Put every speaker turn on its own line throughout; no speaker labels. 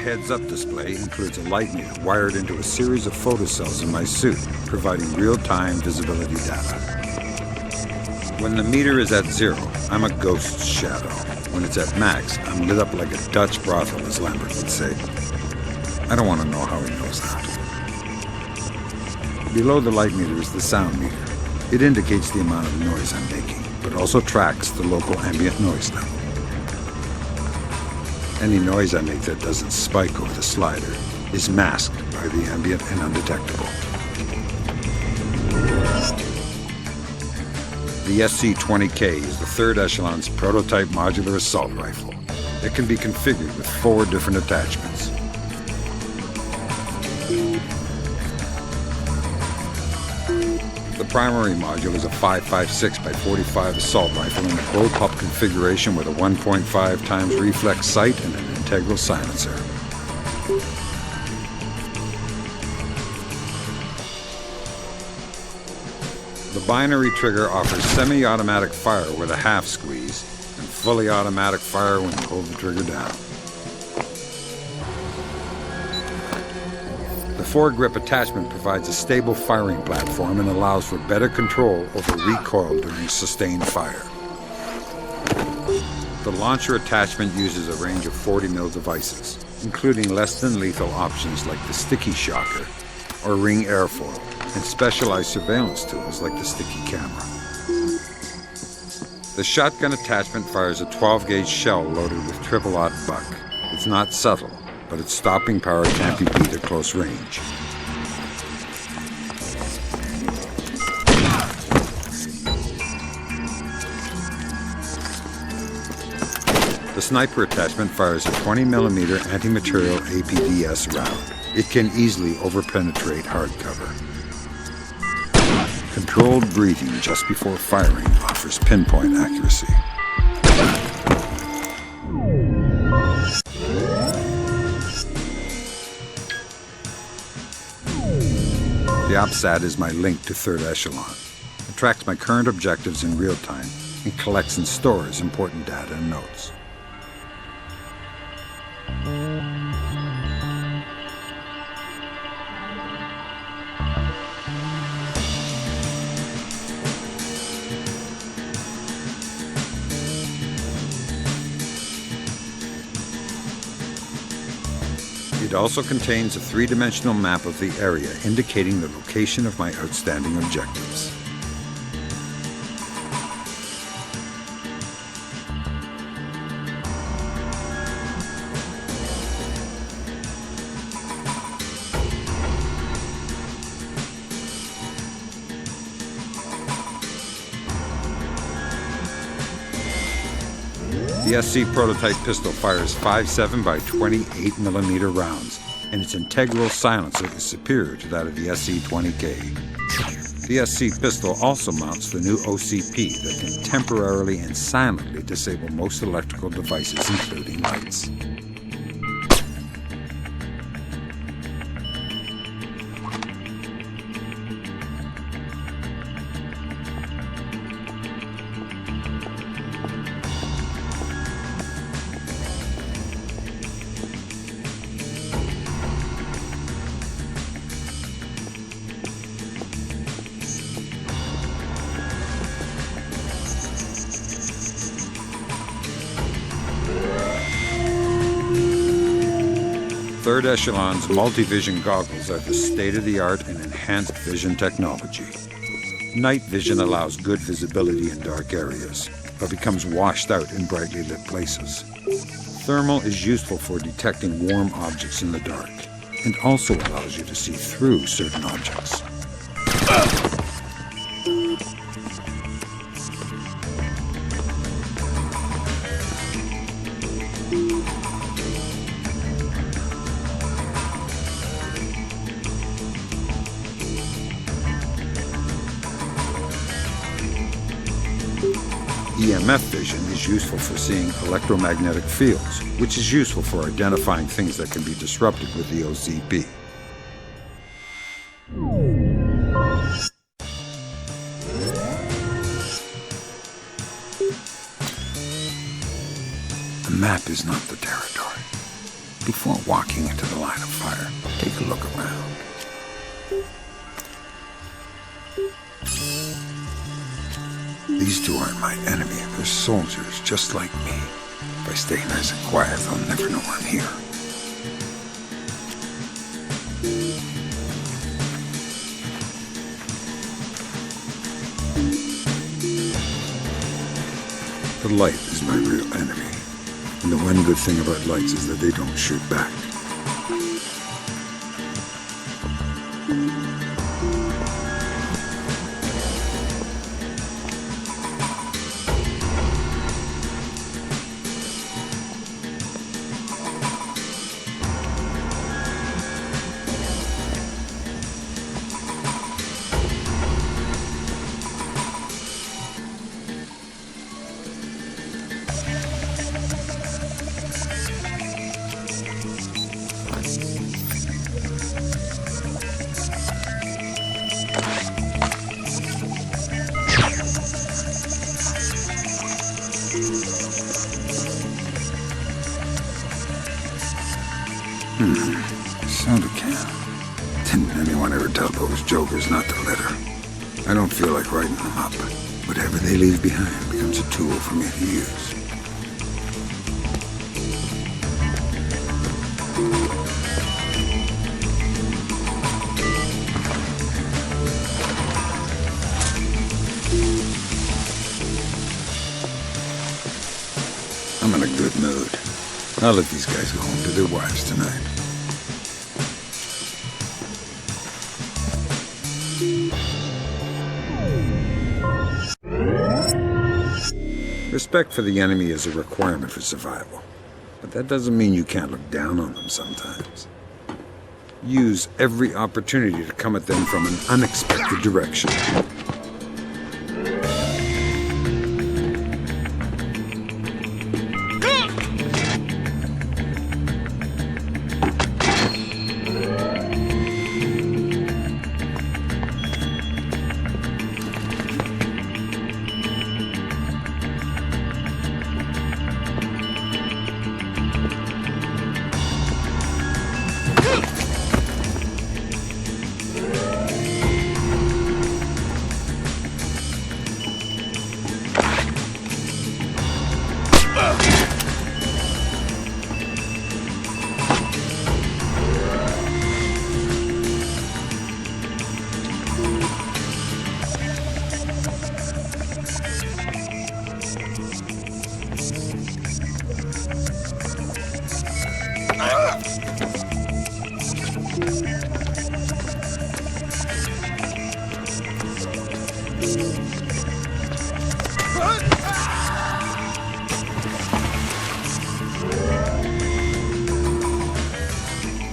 heads-up display includes a light meter wired into a series of photocells in my suit, providing real-time visibility data. When the meter is at 0, I'm a ghost shadow. When it's at max, I'm lit up like a Dutch brothel, as Lambert would say. I don't want to know how he knows that. Below the light meter is the sound meter. It indicates the amount of noise I'm making, but also tracks the local ambient noise level. Any noise I make that doesn't spike over the slider is masked by the ambient and undetectable. The SC-20K is the 3rd Echelon's prototype modular assault rifle. It can be configured with 4 different attachments. The primary module is a 5.56 by 45 assault rifle in a bullpup configuration with a 1.5 times reflex sight and an integral silencer. The binary trigger offers semi-automatic fire with a half squeeze and fully automatic fire when you hold the trigger down. The foregrip attachment provides a stable firing platform and allows for better control over recoil during sustained fire. The launcher attachment uses a range of 40mm devices, including less than lethal options like the sticky shocker or ring airfoil, and specialized surveillance tools like the sticky camera. The shotgun attachment fires a 12-gauge shell loaded with triple-aught buck. It's not subtle, but its stopping power can't be beat at close range. The sniper attachment fires a 20mm anti-material APDS round. It can easily overpenetrate hardcover. Controlled breathing just before firing offers pinpoint accuracy. The OPSAT is my link to 3rd Echelon. It tracks my current objectives in real time and collects and stores important data and notes. It also contains a 3-dimensional map of the area indicating the location of my outstanding objectives. The SC prototype pistol fires 5.7 by 28mm rounds, and its integral silencer is superior to that of the SC-20K. The SC pistol also mounts the new OCP that can temporarily and silently disable most electrical devices, including lights. Third Echelon's multi-vision goggles are the state-of-the-art and enhanced vision technology. Night vision allows good visibility in dark areas, but becomes washed out in brightly lit places. Thermal is useful for detecting warm objects in the dark, and also allows you to see through certain objects. EMF vision is useful for seeing electromagnetic fields, which is useful for identifying things that can be disrupted with the OCP. The map is not the territory. Before walking into the line of fire, take a look around. These two aren't my enemy. They're soldiers just like me. If I stay nice and quiet, they'll never know I'm here. The light is my real enemy. And the one good thing about lights is that they don't shoot back. Soda can. Didn't anyone ever tell those jokers not to litter? I don't feel like writing them up. Whatever they leave behind becomes a tool for me to use. I'm in a good mood. I'll let these guys go home to their wives tonight. Respect for the enemy is a requirement for survival, but that doesn't mean you can't look down on them sometimes. Use every opportunity to come at them from an unexpected direction.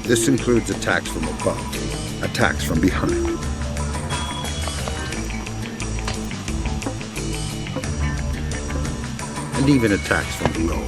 This includes attacks from above, attacks from behind. And even attacks from below.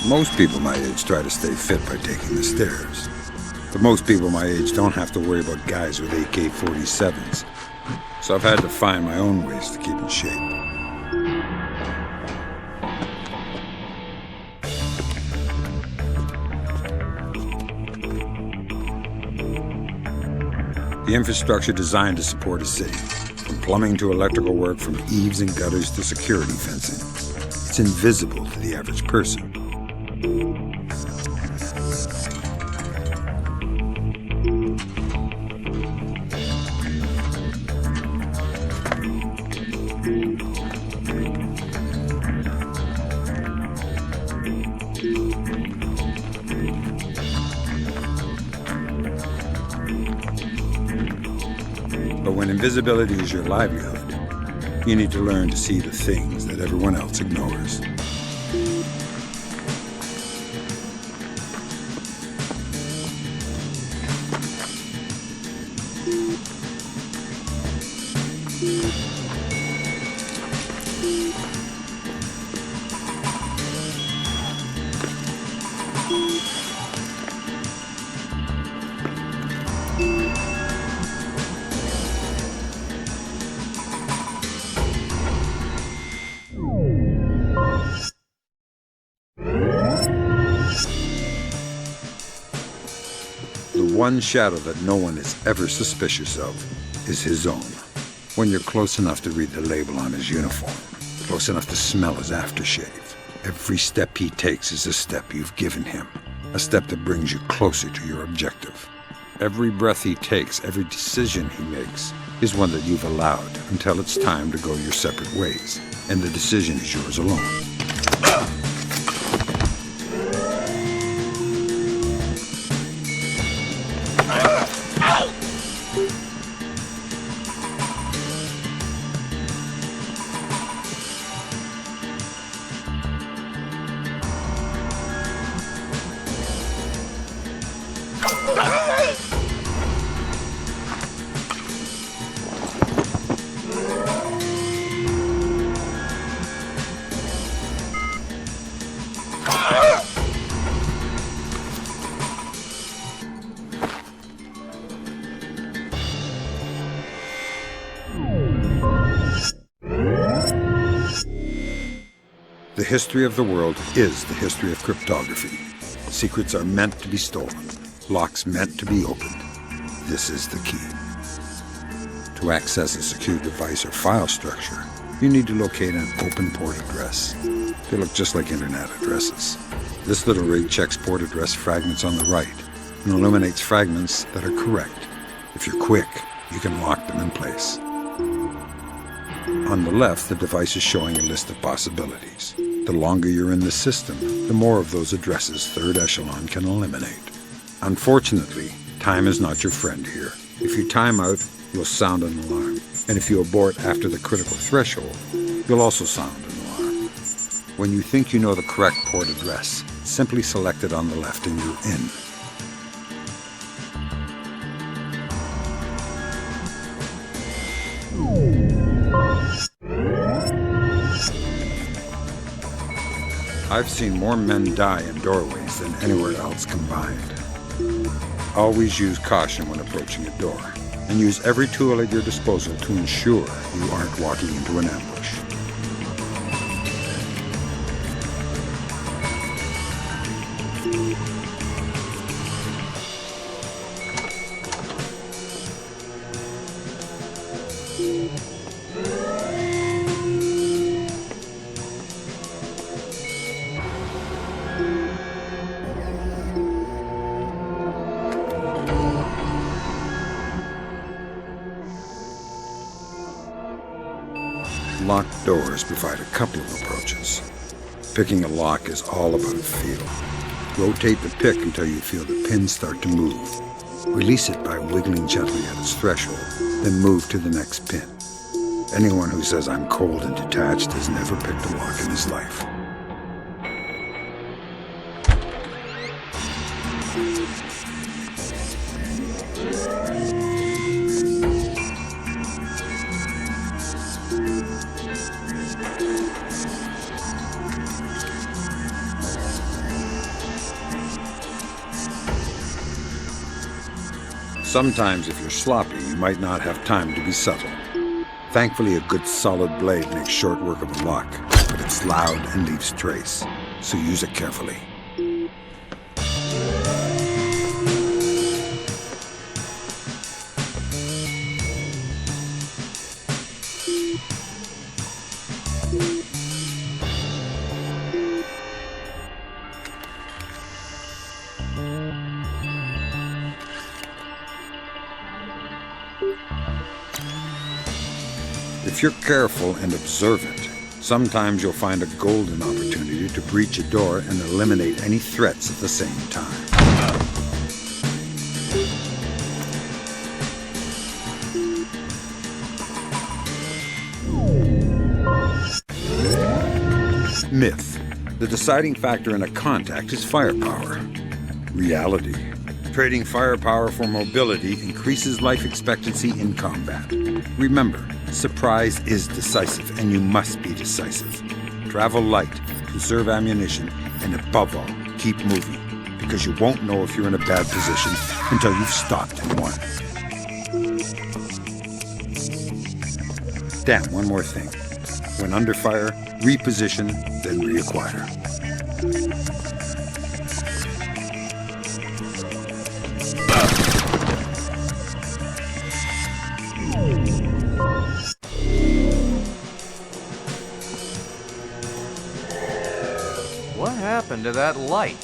Most people my age try to stay fit by taking the stairs. But most people my age don't have to worry about guys with AK-47s. So I've had to find my own ways to keep in shape. The infrastructure designed to support a city, from plumbing to electrical work, from eaves and gutters to security fencing. It's invisible to the average person. But when invisibility is your livelihood, you need to learn to see the things that everyone else ignores. The one shadow that no one is ever suspicious of is his own. When you're close enough to read the label on his uniform, close enough to smell his aftershave, every step he takes is a step you've given him, a step that brings you closer to your objective. Every breath he takes, every decision he makes, is one that you've allowed until it's time to go your separate ways, and the decision is yours alone. The history of the world is the history of cryptography. Secrets are meant to be stolen, locks meant to be opened. This is the key. To access a secure device or file structure, you need to locate an open port address. They look just like internet addresses. This little rig checks port address fragments on the right and eliminates fragments that are correct. If you're quick, you can lock them in place. On the left, the device is showing a list of possibilities. The longer you're in the system, the more of those addresses third echelon can eliminate. Unfortunately, time is not your friend here. If you time out, you'll sound an alarm. And if you abort after the critical threshold, you'll also sound an alarm. When you think you know the correct port address, simply select it on the left and you're in. I've seen more men die in doorways than anywhere else combined. Always use caution when approaching a door, and use every tool at your disposal to ensure you aren't walking into an ambush. Locked doors provide a couple of approaches. Picking a lock is all about feel. Rotate the pick until you feel the pin start to move. Release it by wiggling gently at its threshold, then move to the next pin. Anyone who says I'm cold and detached has never picked a lock in his life. Sometimes if you're sloppy, you might not have time to be subtle. Thankfully, a good solid blade makes short work of a lock, but it's loud and leaves trace, so use it carefully. If you're careful and observant, sometimes you'll find a golden opportunity to breach a door and eliminate any threats at the same time. Myth. The deciding factor in a contact is firepower. Reality. Trading firepower for mobility increases life expectancy in combat. Remember, surprise is decisive, and you must be decisive. Travel light, conserve ammunition, and above all, keep moving, because you won't know if you're in a bad position until you've stopped in one. Damn, one more thing. When under fire, reposition, then reacquire.
What happened to that light?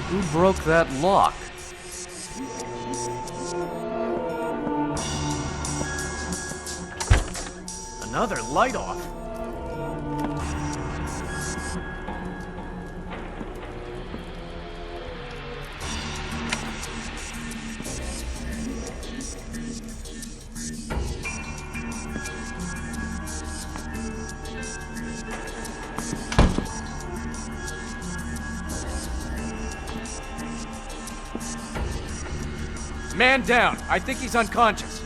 Who broke that lock? Another light off. Man down. I think he's unconscious.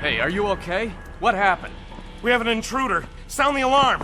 Hey, are you okay? What happened?
We have an intruder. Sound the alarm.